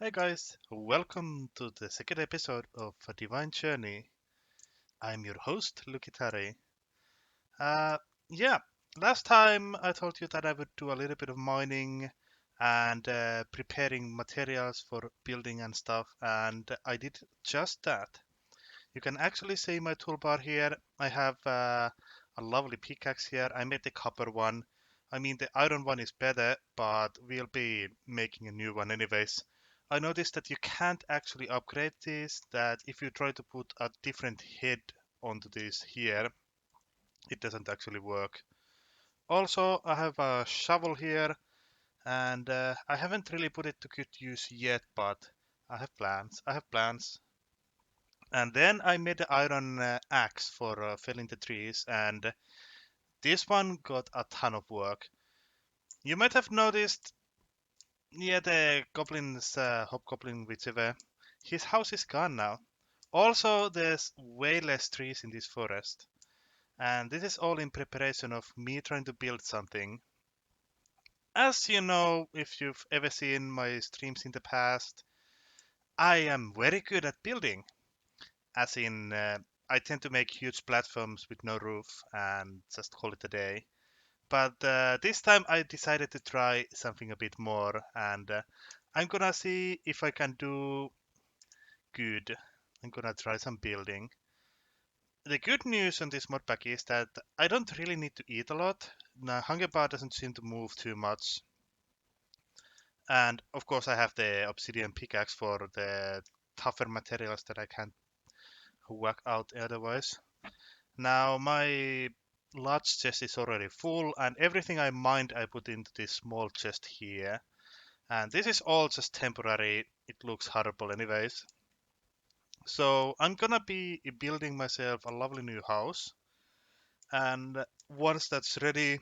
Hey guys, welcome to the second episode of A Divine Journey. I'm your host, Lukitare. Uh, yeah, last time I told you that I would do a little bit of mining and preparing materials for building and stuff, and I did just that. You can actually see my toolbar here. I have a lovely pickaxe here. I made the copper one. I mean, the iron one is better, but we'll be making a new one anyways. I noticed that you can't actually upgrade this, that if you try to put a different head onto this here, it doesn't actually work. Also, I have a shovel here, and I haven't really put it to good use yet, but I have plans. I have plans. And then I made the iron axe for felling the trees, and this one got a ton of work. You might have noticed, yeah, the goblin's hobgoblin, whichever. His house is gone now. Also, there's way less trees in this forest, and this is all in preparation of me trying to build something. As you know, if you've ever seen my streams in the past, I am very good at building. As in, I tend to make huge platforms with no roof and just call it a day. But this time I decided to try something a bit more, and I'm gonna see if I can do good. I'm gonna try some building. The good news on this mod pack is that I don't really need to eat a lot. The hunger bar doesn't seem to move too much. And of course I have the obsidian pickaxe for the tougher materials that I can't whack out otherwise. Now my large chest is already full, and everything I mined I put into this small chest here. And this is all just temporary. It looks horrible anyways. So I'm gonna be building myself a lovely new house. And once that's ready,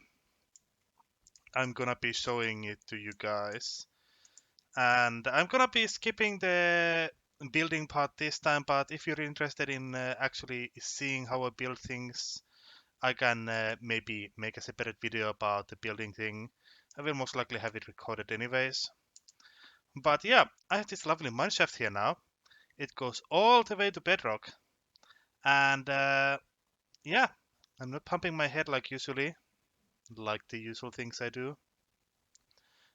I'm gonna be showing it to you guys. And I'm gonna be skipping the building part this time, but if you're interested in actually seeing how I build things, I can maybe make a separate video about the building thing. I will most likely have it recorded anyways. But yeah, I have this lovely mineshaft here now. It goes all the way to bedrock. And yeah, I'm not pumping my head like usually, like the usual things I do.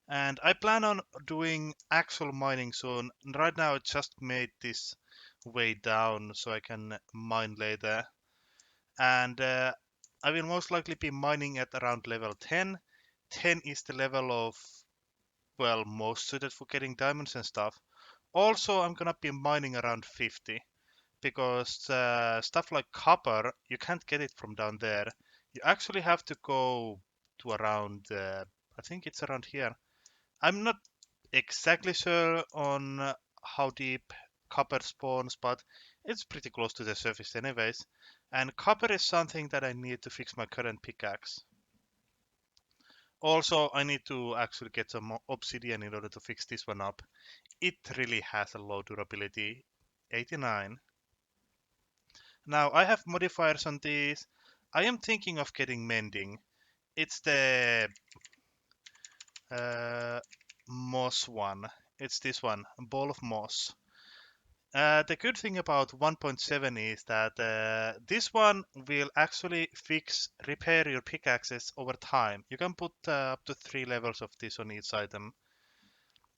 And I plan on doing actual mining soon. Right now I just made this way down so I can mine later. And I will most likely be mining at around level 10. 10 is the level of, well, most suited for getting diamonds and stuff. Also, I'm gonna be mining around 50 because stuff like copper, you can't get it from down there. You actually have to go to around, I think it's around here. I'm not exactly sure on how deep copper spawns, but it's pretty close to the surface anyways. And copper is something that I need to fix my current pickaxe. Also, I need to actually get some more obsidian in order to fix this one up. It really has a low durability, 89. Now, I have modifiers on these. I am thinking of getting mending. It's the uh, moss one. It's this one, ball of moss. The good thing about 1.7 is that this one will actually repair your pickaxes over time. You can put up to 3 levels of this on each item,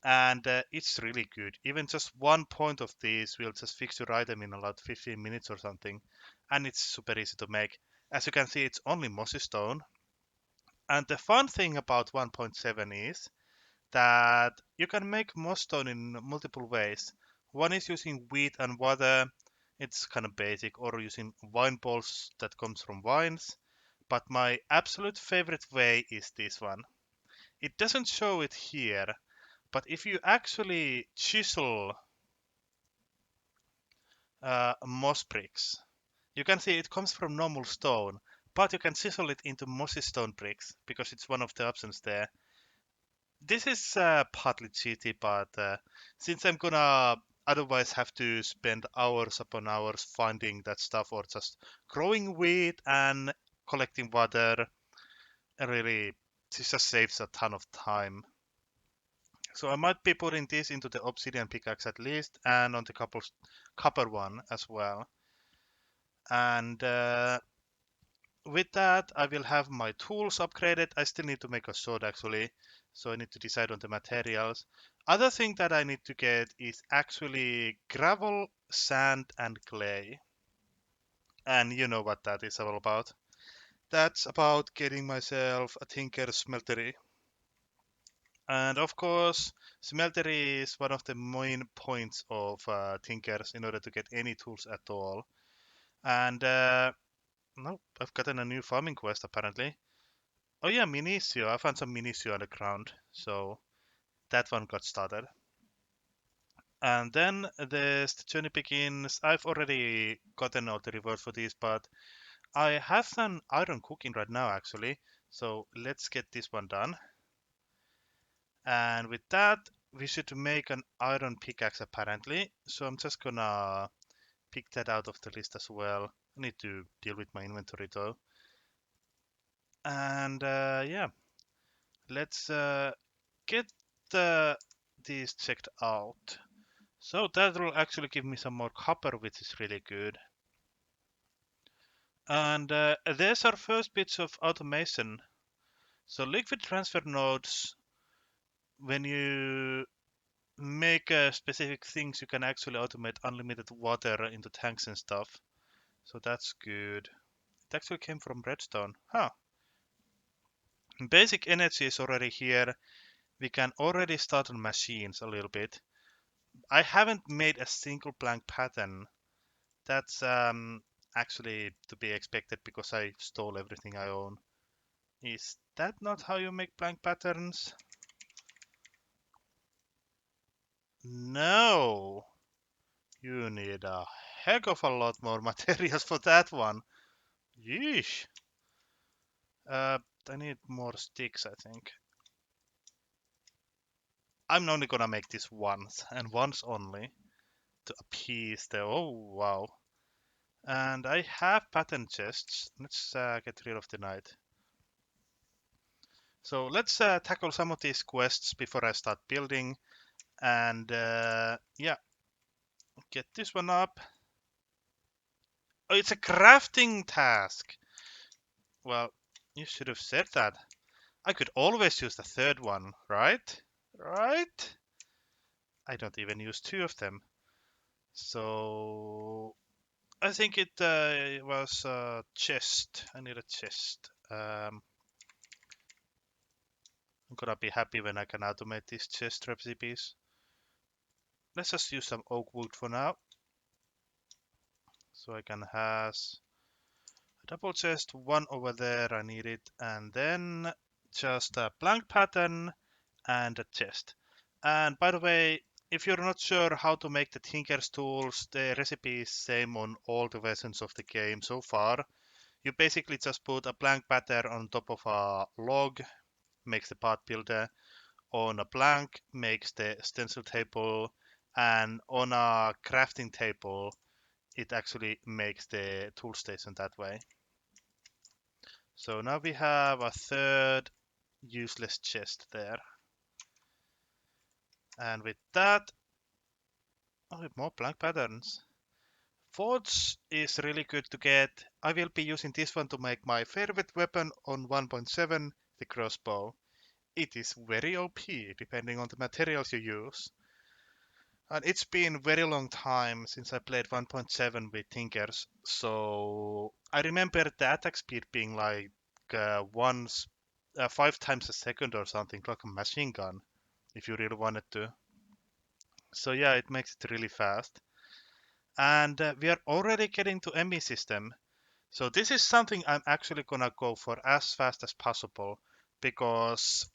and it's really good. Even just 1 point of this will just fix your item in about 15 minutes or something, and it's super easy to make. As you can see, it's only mossy stone. And the fun thing about 1.7 is that you can make moss stone in multiple ways. One is using wheat and water, it's kind of basic, or using wine balls that comes from vines. But my absolute favorite way is this one. It doesn't show it here, but if you actually chisel moss bricks, you can see it comes from normal stone, but you can chisel it into mossy stone bricks because it's one of the options there. This is partly cheaty, but since I'm gonna otherwise have to spend hours upon hours finding that stuff or just growing wheat and collecting water, really, this just saves a ton of time. So I might be putting this into the obsidian pickaxe at least, and on the copper one as well. And with that, I will have my tools upgraded. I still need to make a sword actually, so I need to decide on the materials. Other thing that I need to get is actually gravel, sand, and clay. And you know what that is all about. That's about getting myself a tinker's smeltery. And of course, smeltery is one of the main points of tinkers in order to get any tools at all. And no, I've gotten a new farming quest apparently. Oh yeah, Minicio. I found some Minicio on the ground, so that one got started. And then the journey begins. I've already gotten all the rewards for this, but I have some iron cooking right now actually. So let's get this one done. And with that, we should make an iron pickaxe apparently. So I'm just gonna pick that out of the list as well. I need to deal with my inventory though. And yeah, let's get these checked out. So that will actually give me some more copper, which is really good. And there's our first bits of automation. So liquid transfer nodes, when you make specific things, you can actually automate unlimited water into tanks and stuff. So that's good. It actually came from redstone. Huh. Basic energy is already here. We can already start on machines a little bit. I haven't made a single blank pattern. That's actually to be expected because I stole everything I own. Is that not how you make blank patterns? No. You need a heck of a lot more materials for that one. Yeesh. Uh, I need more sticks, I think. I'm only gonna make this once, and once only, to appease the... Oh, wow. And I have pattern chests. Let's get rid of the night. So let's tackle some of these quests before I start building. And yeah, get this one up. Oh, it's a crafting task. Well, you should have said that. I could always use the third one, right? Right? I don't even use two of them. So I think it was a chest. I need a chest. I'm gonna be happy when I can automate these chest recipes. Let's just use some oak wood for now. So I can have a double chest, one over there, I need it, and then just a blank pattern and a chest. And by the way, if you're not sure how to make the Tinker's tools, the recipe is same on all the versions of the game so far. You basically just put a blank pattern on top of a log, makes the part builder, on a blank makes the stencil table, and on a crafting table it actually makes the tool station that way. So now we have a third useless chest there. And with that, oh, more blank patterns. Forge is really good to get. I will be using this one to make my favorite weapon on 1.7, the crossbow. It is very OP depending on the materials you use. And it's been very long time since I played 1.7 with Tinkers, so I remember the attack speed being like once 5 times a second or something, like a machine gun, if you really wanted to. So yeah, it makes it really fast. And we are already getting to ME system. So this is something I'm actually gonna go for as fast as possible because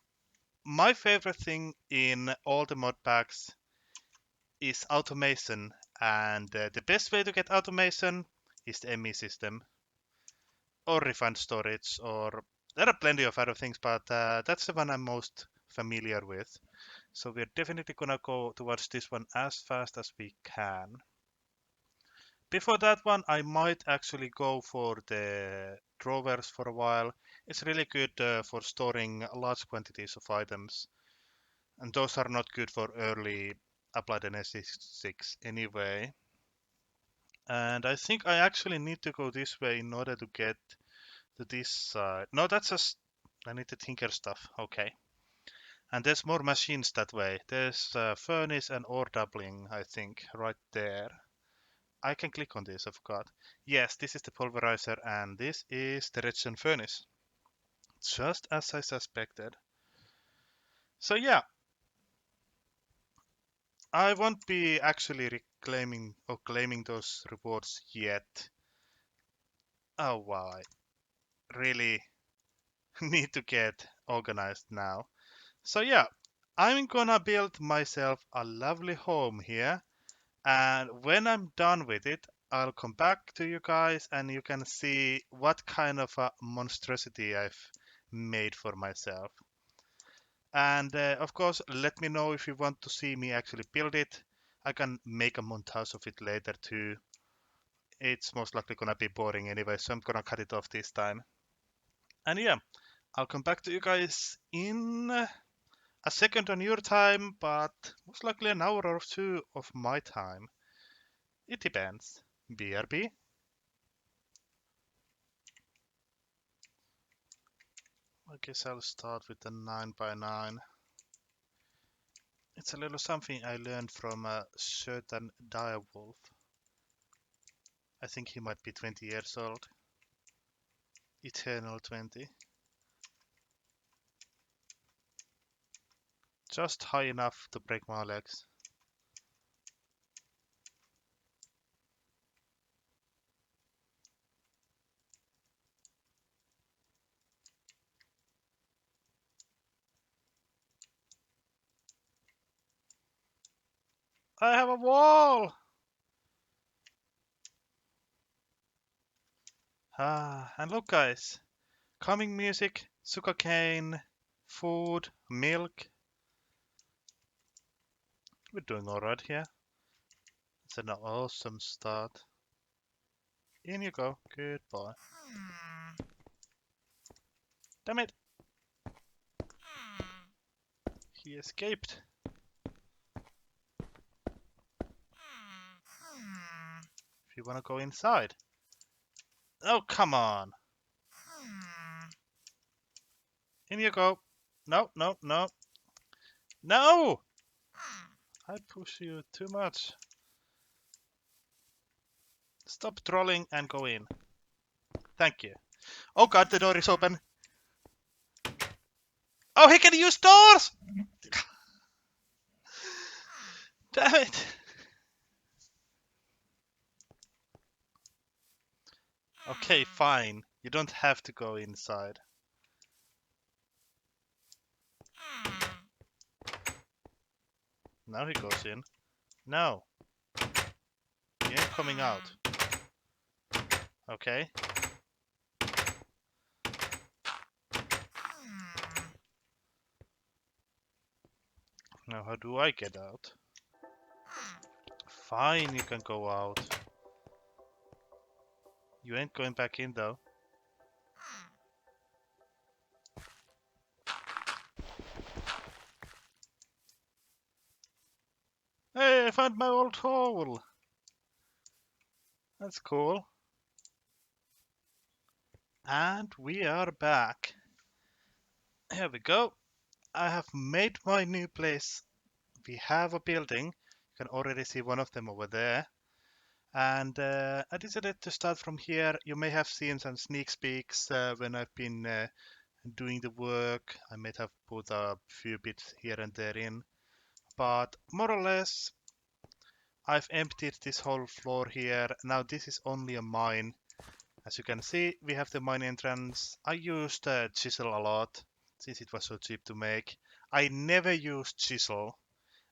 my favorite thing in all the mod packs is automation, and the best way to get automation is the ME system or refined storage, or there are plenty of other things, but that's the one I'm most familiar with. So we're definitely gonna go towards this one as fast as we can. Before that one, I might actually go for the drawers for a while. It's really good for storing large quantities of items. And those are not good for early applied NS6 anyway. And I think I actually need to go this way in order to get to this side. No, that's just... I need to tinker stuff. Okay. And there's more machines that way. There's furnace and ore doubling, I think, right there. I can click on this, I forgot. Yes, this is the pulverizer, and this is the redstone furnace. Just as I suspected. So yeah, I won't be actually reclaiming or claiming those rewards yet. Oh wow, I really need to get organized now. So yeah, I'm gonna build myself a lovely home here, and when I'm done with it, I'll come back to you guys and you can see what kind of a monstrosity I've made for myself. And of course, let me know if you want to see me actually build it. I can make a montage of it later too. It's most likely gonna be boring anyway, so I'm gonna cut it off this time. And yeah, I'll come back to you guys in a second on your time, but most likely an hour or two of my time. It depends. BRB. I guess I'll start with the 9x9. It's a little something I learned from a certain direwolf. I think he might be 20 years old. Eternal 20. Just high enough to break my legs. I have a wall! Ah, and look guys. Calming music, sugarcane, food, milk. We're doing alright here. It's an awesome start. In you go. Goodbye. Damn it! He escaped. If you wanna go inside. Oh, come on! In you go. No, no, no. No! I push you too much. Stop trolling and go in. Thank you. Oh god, the door is open. Oh, he can use doors! Damn it! Okay, fine. You don't have to go inside. Now he goes in. No. He ain't coming out. Okay. Now how do I get out? Fine, you can go out. You ain't going back in though. Hey, I found my old hole! That's cool. And we are back. Here we go. I have made my new place. We have a building. You can already see one of them over there. And I decided to start from here. You may have seen some sneak peeks when I've been doing the work. I might have put a few bits here and there in. But more or less, I've emptied this whole floor here. Now this is only a mine. As you can see, we have the mine entrance. I used chisel a lot since it was so cheap to make. I never used chisel,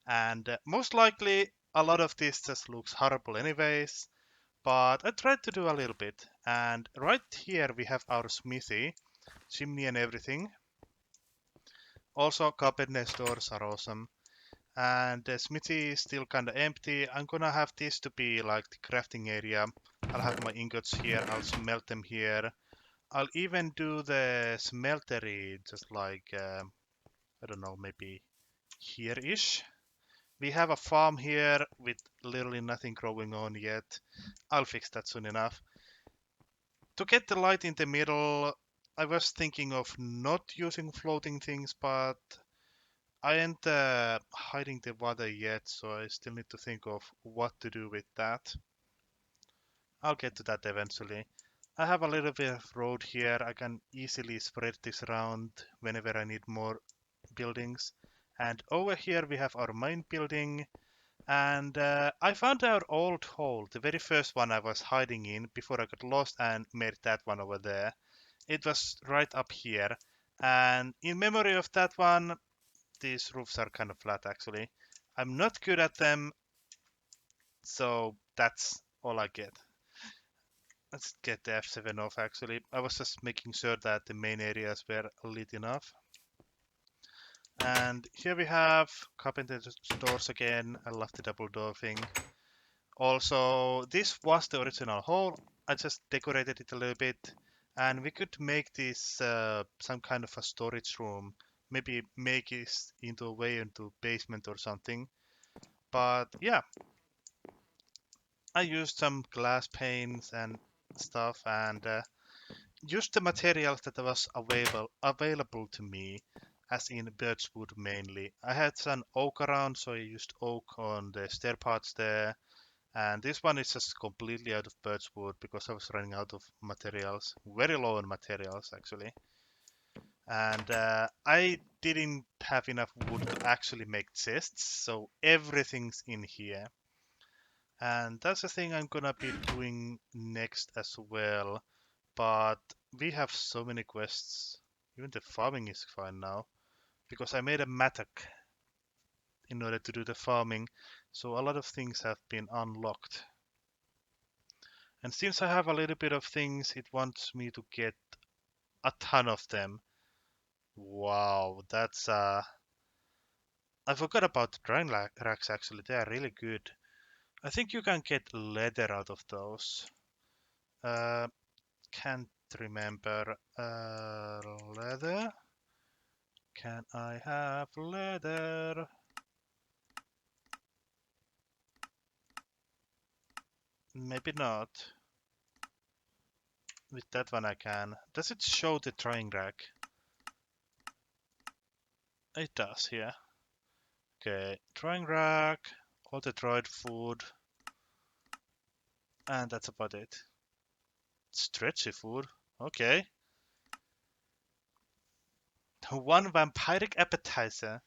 and most likely a lot of this just looks horrible anyways, but I tried to do a little bit. And right here we have our smithy, chimney and everything. Also cabinet doors are awesome. And the smithy is still kind of empty. I'm gonna have this to be like the crafting area. I'll have my ingots here, I'll smelt them here. I'll even do the smeltery just like, I don't know, maybe here-ish. We have a farm here with literally nothing growing on yet. I'll fix that soon enough. To get the light in the middle, I was thinking of not using floating things, but I ain't hiding the water yet, so I still need to think of what to do with that. I'll get to that eventually. I have a little bit of road here. I can easily spread this around whenever I need more buildings. And over here we have our main building. And I found our old hole, the very first one I was hiding in before I got lost and made that one over there. It was right up here. And in memory of that one, these roofs are kind of flat actually. I'm not good at them, so that's all I get. Let's get the F7 off actually. I was just making sure that the main areas were lit enough. And here we have carpenter's doors again. I love the double door thing. Also, this was the original hole. I just decorated it a little bit. And we could make this some kind of a storage room. Maybe make it into a way into basement or something. But yeah, I used some glass panes and stuff and used the materials that was available to me, as in birchwood mainly. I had some oak around, so I used oak on the stair parts there. And this one is just completely out of birchwood because I was running out of materials. Very low on materials actually. And I didn't have enough wood to actually make chests, so everything's in here. And that's the thing I'm gonna be doing next as well. But we have so many quests. Even the farming is fine now. Because I made a mattock in order to do the farming. So a lot of things have been unlocked. And since I have a little bit of things, it wants me to get a ton of them. Wow, that's I forgot about the drying racks actually. They are really good. I think you can get leather out of those. Uh, can't remember. Leather? Can I have leather? Maybe not. With that one I can. Does it show the drying rack? It does, yeah. Okay, drying rack, all the dried food, and that's about it. Stretchy food, okay. One vampiric appetizer.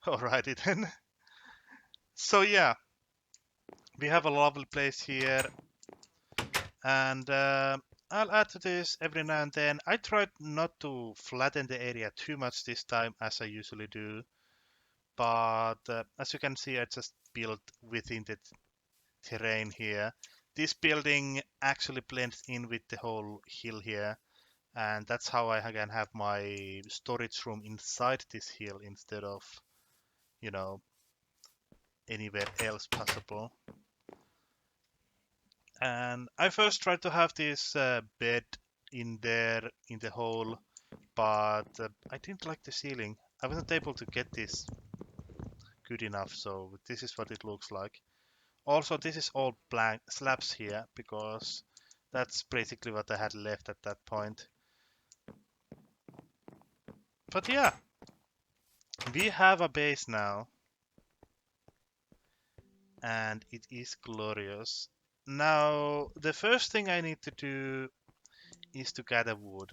Alrighty then. So yeah, we have a lovely place here, and I'll add to this every now and then. I tried not to flatten the area too much this time as I usually do, but as you can see, I just built within the terrain here. This building actually blends in with the whole hill here, and that's how I can have my storage room inside this hill instead of, you know, anywhere else possible. And I first tried to have this bed in there in the hole, but I didn't like the ceiling. I wasn't able to get this good enough, so this is what it looks like. Also, this is all blank slabs here because that's basically what I had left at that point. But yeah, we have a base now, and it is glorious. Now, the first thing I need to do is to gather wood.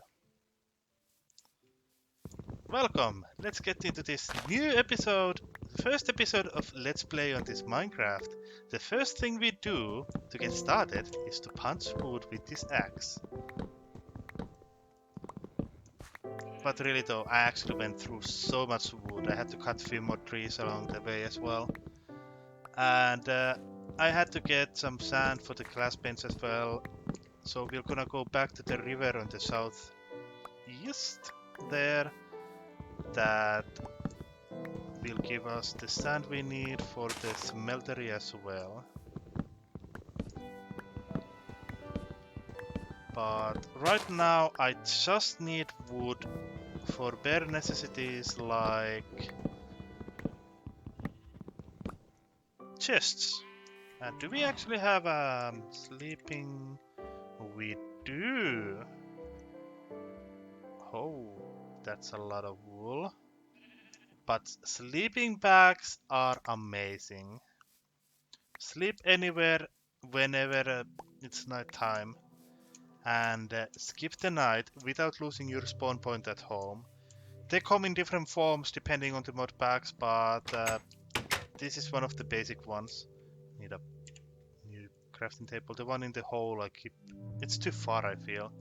Welcome! Let's get into this new episode, the first episode of Let's Play on this Minecraft. The first thing we do to get started is to punch wood with this axe. But really though, I actually went through so much wood. I had to cut a few more trees along the way as well. And I had to get some sand for the glass bench as well. So we're gonna go back to the river on the southeast there. That will give us the sand we need for the smeltery as well. But right now I just need wood for bare necessities like chests. And do we actually have sleeping? We do. Oh, that's a lot of wool. But sleeping bags are amazing. Sleep anywhere, whenever it's night time, and skip the night without losing your spawn point at home. They come in different forms depending on the mod packs, but this is one of the basic ones. Need a new crafting table. The one in the hole, I keep. It's too far, I feel.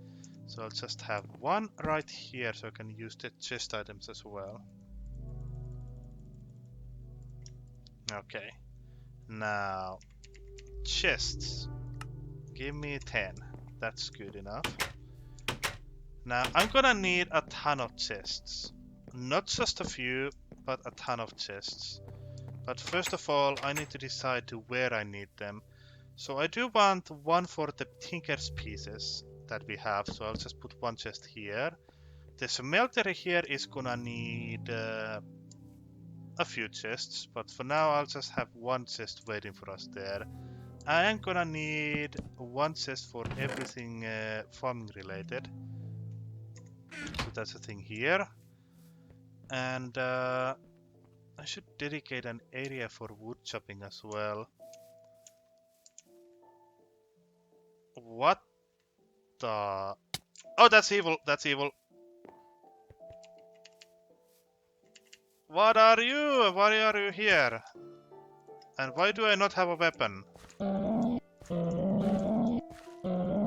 So I'll just have one right here so I can use the chest items as well. Okay. Now, chests. Give me 10. That's good enough. Now, I'm gonna need a ton of chests. Not just a few, but a ton of chests. But first of all, I need to decide to where I need them. So I do want one for the Tinker's pieces that we have, so I'll just put one chest here. The smelter here is gonna need a few chests, but for now I'll just have one chest waiting for us there. I am gonna need one chest for everything farming related. So that's a thing here. And I should dedicate an area for wood chopping as well. What the... Oh, that's evil! That's evil! What are you? Why are you here? And why do I not have a weapon?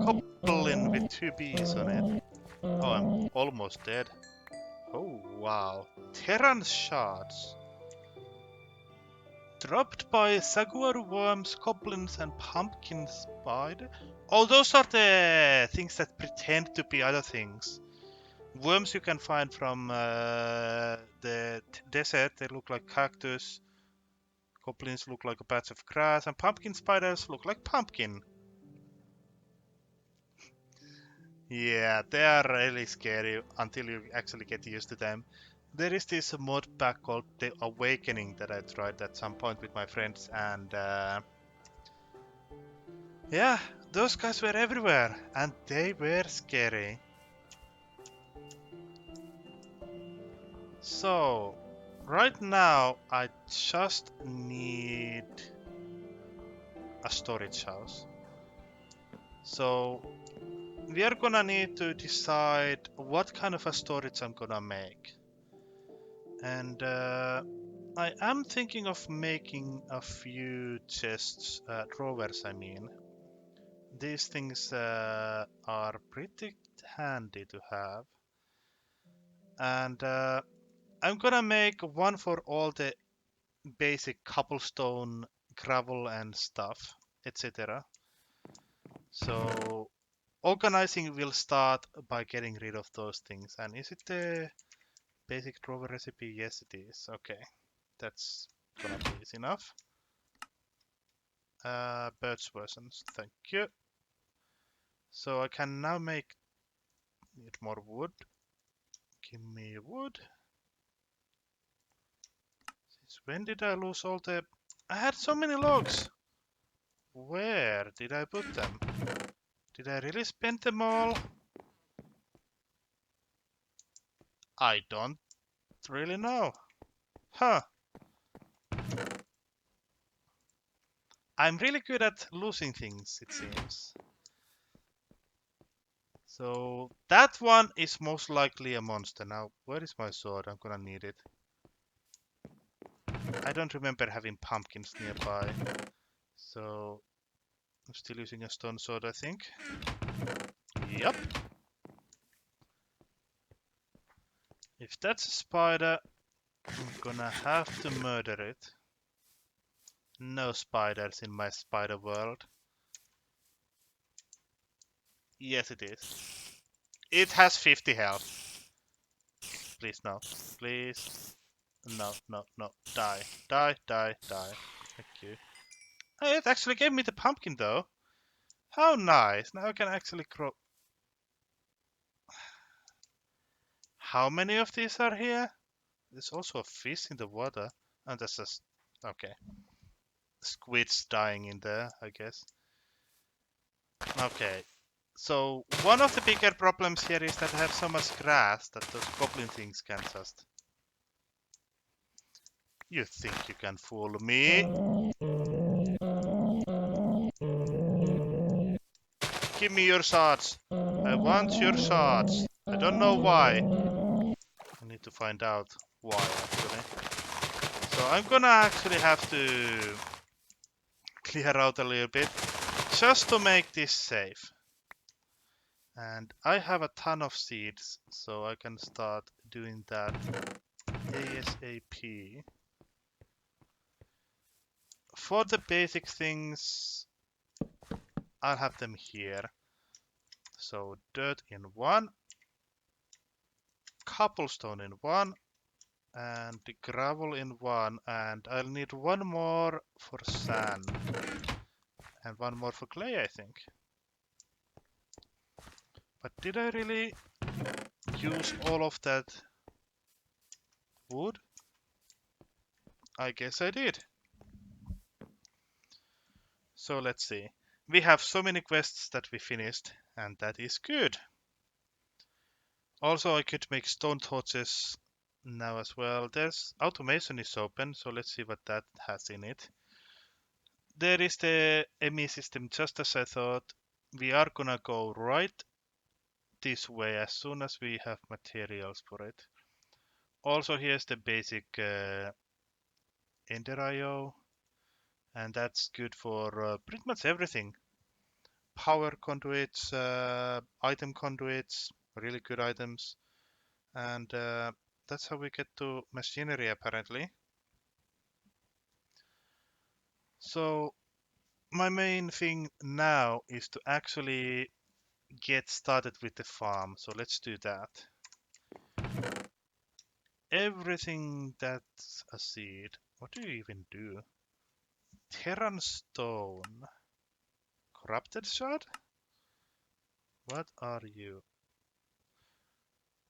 Goblin with 2 B's on it. Oh, I'm almost dead. Oh, wow. Terran shards. Dropped by saguaro worms, goblins, and pumpkin spider. Oh, those are the things that pretend to be other things. Worms you can find from the desert. They look like cactus. Goblins look like a patch of grass, and pumpkin spiders look like pumpkin. Yeah, they are really scary until you actually get used to them. There is this mod pack called The Awakening that I tried at some point with my friends, and yeah, those guys were everywhere, and they were scary. So, right now, I just need a storage house. So, we are gonna need to decide what kind of a storage I'm gonna make. And I am thinking of making a few chests, drawers I mean. These things are pretty handy to have. And I'm gonna make one for all the basic cobblestone, gravel and stuff, etc. So organizing will start by getting rid of those things. And is it the basic drawer recipe? Yes, it is. Okay, that's gonna be easy enough. Birch versions, thank you. So I can now need more wood. Give me wood. Since when did I lose all the... I had so many logs! Where did I put them? Did I really spend them all? I don't really know. Huh. I'm really good at losing things, it seems. So that one is most likely a monster. Now, where is my sword? I'm gonna need it. I don't remember having pumpkins nearby. So I'm still using a stone sword, I think. Yep. If that's a spider, I'm gonna have to murder it. No spiders in my spider world. Yes, it is. It has 50 health. Please, no. Please. No, no, no. Die. Die, die, die. Thank you. Hey, it actually gave me the pumpkin, though. How nice. Now I can actually grow... How many of these are here? There's also a fish in the water. And that's just... Okay. squids dying in there, I guess. Okay. So one of the bigger problems here is that I have so much grass that those goblin things can just... You think you can fool me? Give me your swords. I want your swords. I don't know why. I need to find out why, actually. So I'm gonna actually have to clear out a little bit just to make this safe. And I have a ton of seeds, so I can start doing that ASAP. For the basic things, I'll have them here. So dirt in one, cobblestone in one, and the gravel in one, and I'll need one more for sand, and one more for clay, I think. But did I really use all of that wood? I guess I did. So let's see. We have so many quests that we finished, and that is good. Also, I could make stone torches now as well. There's automation is open, so let's see what that has in it. There is the ME system, just as I thought. We are gonna go right this way as soon as we have materials for it. Also, here's the basic Ender IO, and that's good for pretty much everything. Power conduits, item conduits, really good items, and that's how we get to machinery apparently. So my main thing now is to actually get started with the farm. So let's do that. Everything that's a seed. What do you even do? Terran stone. Corrupted shard? What are you?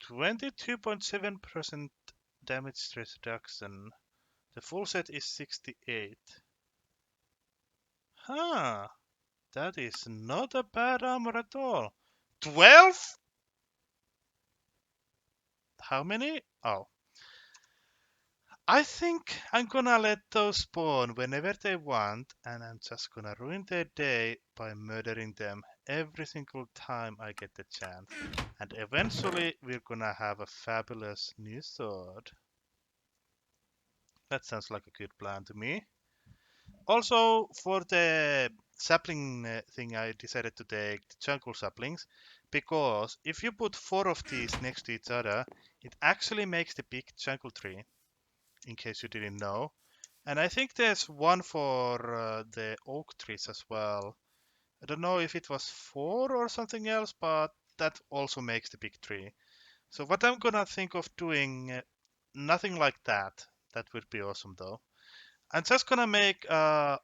22.7% damage reduction. The full set is 68. Huh. That is not a bad armor at all. 12? How many? Oh. I think I'm gonna let those spawn whenever they want, and I'm just gonna ruin their day by murdering them every single time I get the chance. And eventually we're gonna have a fabulous new sword. That sounds like a good plan to me. Also, for the sapling thing, I decided to take the jungle saplings, because if you put 4 of these next to each other, it actually makes the big jungle tree, in case you didn't know. And I think there's one for the oak trees as well. I don't know if it was 4 or something else, but that also makes the big tree. So what I'm gonna think of doing, nothing like that. That would be awesome though. I'm just gonna make a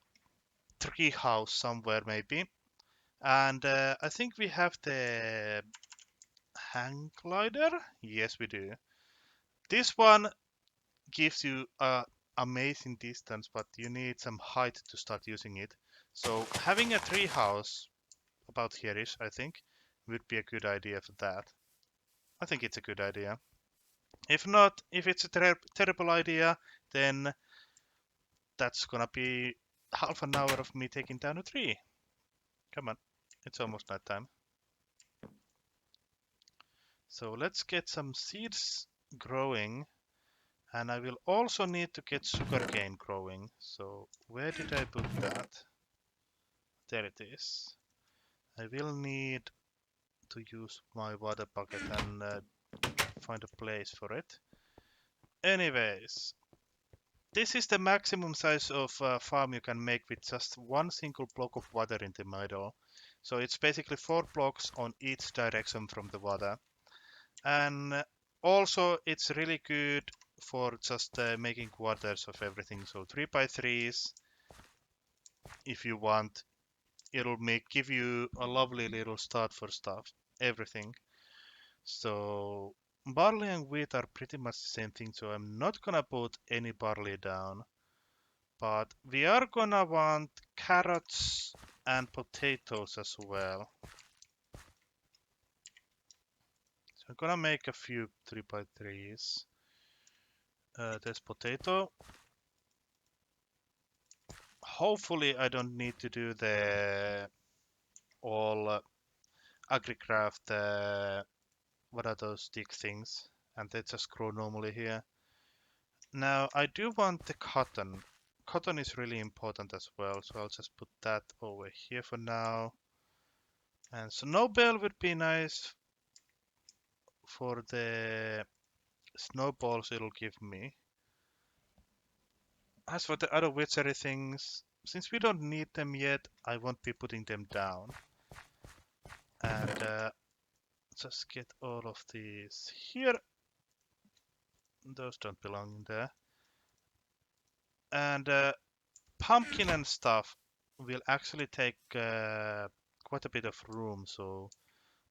tree house somewhere maybe. And I think we have the hang glider. Yes, we do. This one gives you a amazing distance, but you need some height to start using it. So having a tree house about here-ish, I think, would be a good idea for that. I think it's a good idea. If not, if it's a terrible idea, then that's gonna be half an hour of me taking down a tree. Come on, it's almost night time. So let's get some seeds growing, and I will also need to get sugarcane growing. So where did I put that? There it is. I will need to use my water bucket and find a place for it. Anyways, this is the maximum size of farm you can make with just one single block of water in the middle. So it's basically 4 blocks on each direction from the water. And also it's really good for just making quarters of everything. So 3x3s, if you want, it'll give you a lovely little start for stuff, everything. So barley and wheat are pretty much the same thing, so I'm not gonna put any barley down. But we are gonna want carrots and potatoes as well. So I'm gonna make a few 3x3s. There's potato. Hopefully I don't need to do the all agricraft, what are those stick things? And they just grow normally here. Now I do want the cotton. Cotton is really important as well, so I'll just put that over here for now. And snowball would be nice for the snowballs it'll give me. As for the other witchery things, since we don't need them yet, I won't be putting them down. And just get all of these here. Those don't belong in there. And pumpkin and stuff will actually take quite a bit of room, so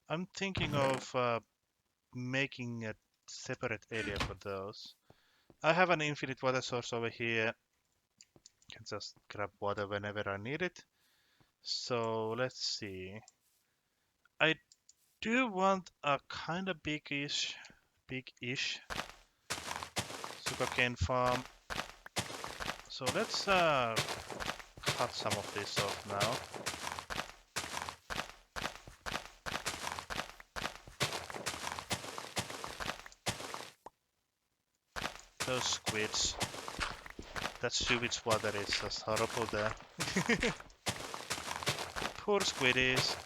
I'm thinking of making a separate area for those. I have an infinite water source over here. Can just grab water whenever I need it. So let's see. I do want a kind of big-ish sugarcane farm. So let's cut some of this off now. Those squids. That sewage water is just horrible there. Poor squiddies.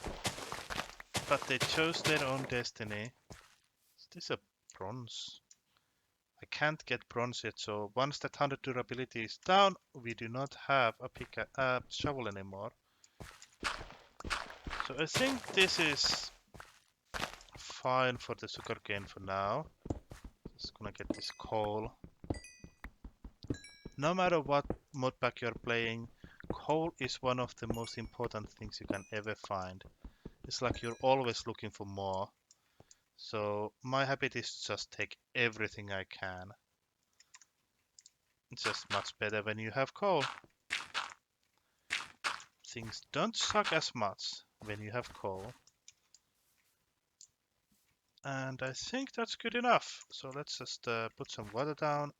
But they chose their own destiny. Is this a bronze? I can't get bronze yet, so once that 100 durability is down, we do not have a shovel anymore. So I think this is fine for the sugarcane for now. Just gonna get this coal. No matter what modpack you're playing, coal is one of the most important things you can ever find. It's like you're always looking for more. So my habit is to just take everything I can. It's just much better when you have coal. Things don't suck as much when you have coal. And I think that's good enough. So let's just put some water down.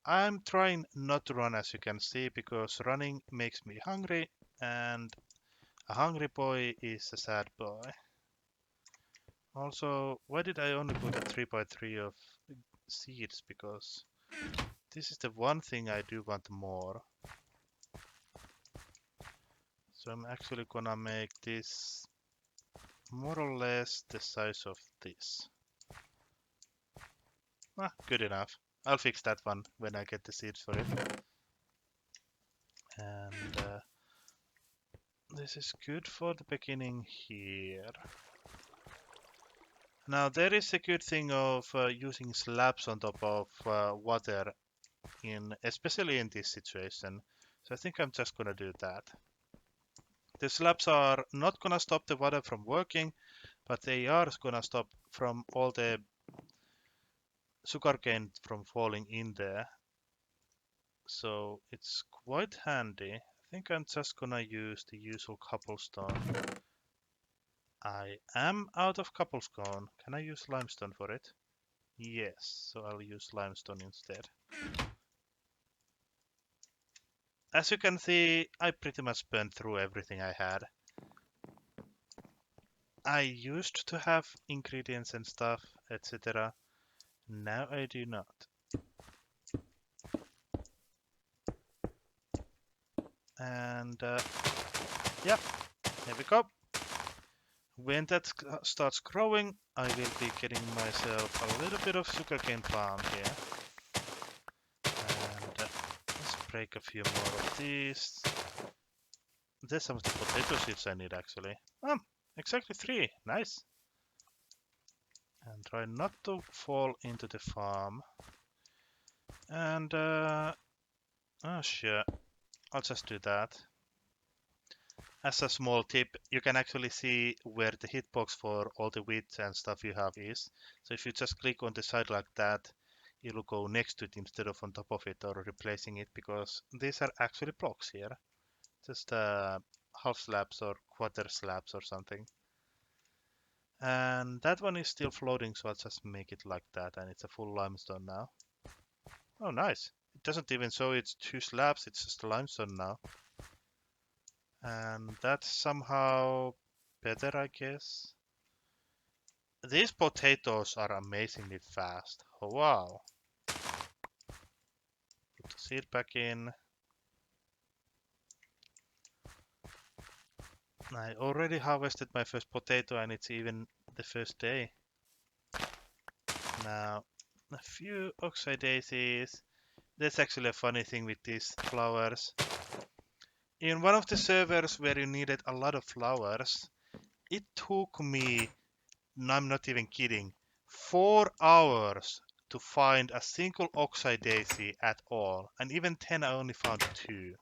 I'm trying not to run, as you can see, because running makes me hungry, and a hungry boy is a sad boy. Also, why did I only put a 3x3 of seeds? Because this is the one thing I do want more. So I'm actually gonna make this more or less the size of this. Ah, good enough. I'll fix that one when I get the seeds for it. And this is good for the beginning here. Now there is a good thing of using slabs on top of water, especially in this situation. So I think I'm just gonna do that. The slabs are not gonna stop the water from working, but they are gonna stop from all the sugarcane from falling in there. So it's quite handy. I think I'm just gonna use the usual cobblestone. I am out of cobblestone. Can I use limestone for it? Yes, so I'll use limestone instead. As you can see, I pretty much burned through everything I had. I used to have ingredients and stuff, etc. Now I do not. And yeah, here we go. When that starts growing, I will be getting myself a little bit of sugarcane farm here. And let's break a few more of these. There's some of the potato seeds I need actually. Exactly 3. Nice. And try not to fall into the farm. And oh sure, I'll just do that. As a small tip, you can actually see where the hitbox for all the wheat and stuff you have is. So if you just click on the side like that, it'll go next to it instead of on top of it or replacing it, because these are actually blocks here. Just half slabs or quarter slabs or something. And that one is still floating, so I'll just make it like that, and it's a full limestone now. Oh, nice. It doesn't even show it's two slabs, it's just limestone now. And that's somehow better, I guess. These potatoes are amazingly fast. Oh, wow. Put the seed back in. I already harvested my first potato, and it's even the first day. Now, a few oxeye daisies. That's actually a funny thing with these flowers. In one of the servers where you needed a lot of flowers, it took me, I'm not even kidding, 4 hours to find a single oxeye daisy at all. And even 10 I only found 2.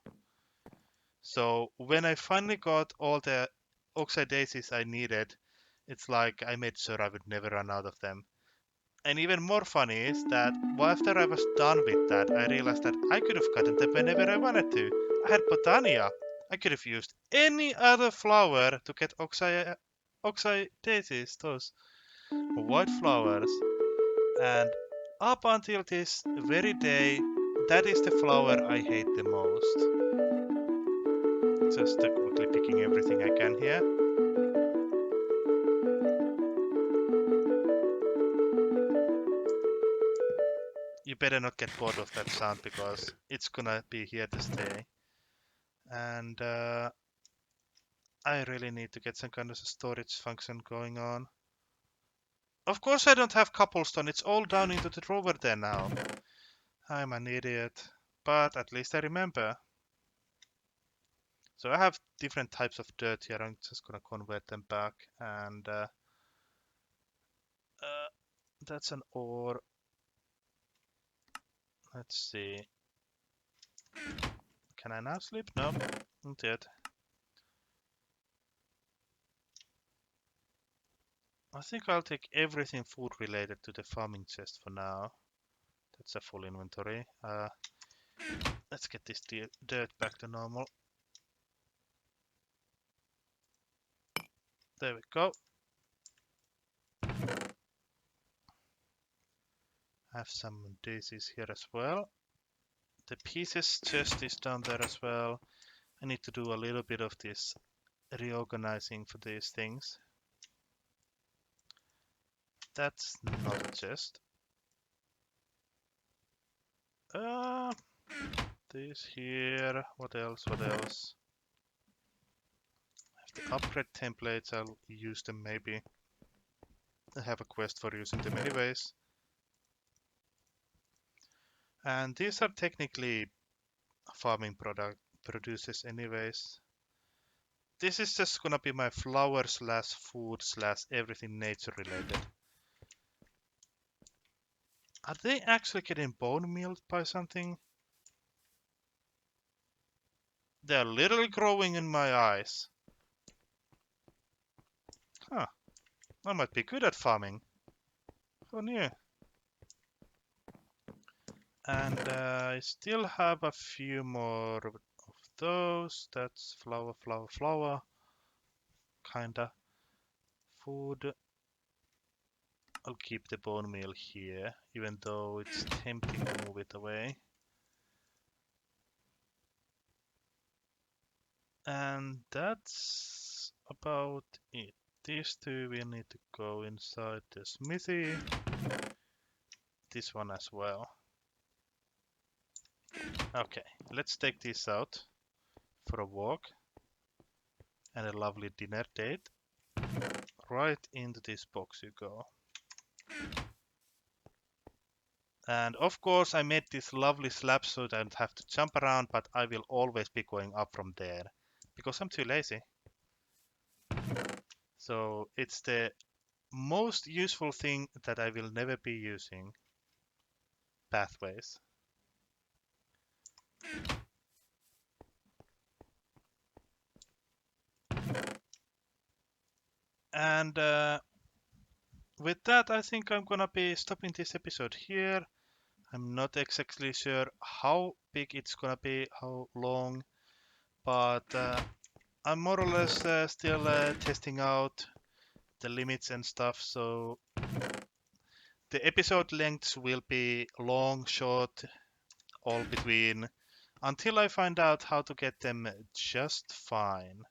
So when I finally got all the oxeye daisies I needed, it's like I made sure I would never run out of them. And even more funny is that after I was done with that, I realized that I could have gotten them whenever I wanted to. I had botania. I could have used any other flower to get oxeye daisies, those white flowers. And up until this very day, that is the flower I hate the most. Just quickly picking everything I can here. You better not get bored of that sound, because it's gonna be here to stay. And I really need to get some kind of a storage function going on. Of course I don't have cobblestone, it's all down into the drawer there now. I'm an idiot, but at least I remember. So I have different types of dirt here, I'm just gonna convert them back, and that's an ore. Let's see. Can I now sleep? No, not yet. I think I'll take everything food related to the farming chest for now. That's a full inventory. Let's get this dirt back to normal. There we go. I have some daisies here as well. The pieces chest is down there as well. I need to do a little bit of this reorganizing for these things. That's not a chest. This here. What else? What else? I have the upgrade templates. I'll use them maybe. I have a quest for using them anyways. And these are technically farming producers anyways. This is just gonna be my flower slash food slash everything nature related. Are they actually getting bone meal by something? They're literally growing in my eyes. Huh. I might be good at farming. Who knew? And I still have a few more of those. That's flour, flour, flour. Kinda. Food. I'll keep the bone meal here, even though it's tempting to move it away. And that's about it. These two will need to go inside the smithy. This one as well. Okay, let's take this out for a walk and a lovely dinner date. Right into this box you go. And of course I made this lovely slab so that I don't have to jump around, but I will always be going up from there because I'm too lazy. So it's the most useful thing that I will never be using. Pathways. And with that, I think I'm gonna be stopping this episode here. I'm not exactly sure how big it's gonna be, how long, but I'm more or less still testing out the limits and stuff. So the episode lengths will be long, short, all between, until I find out how to get them just fine.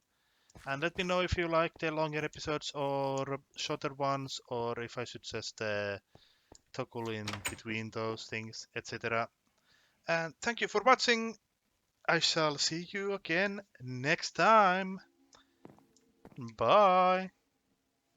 And let me know if you like the longer episodes or shorter ones, or if I should just toggle in between those things, etc. And thank you for watching. I shall see you again next time. Bye.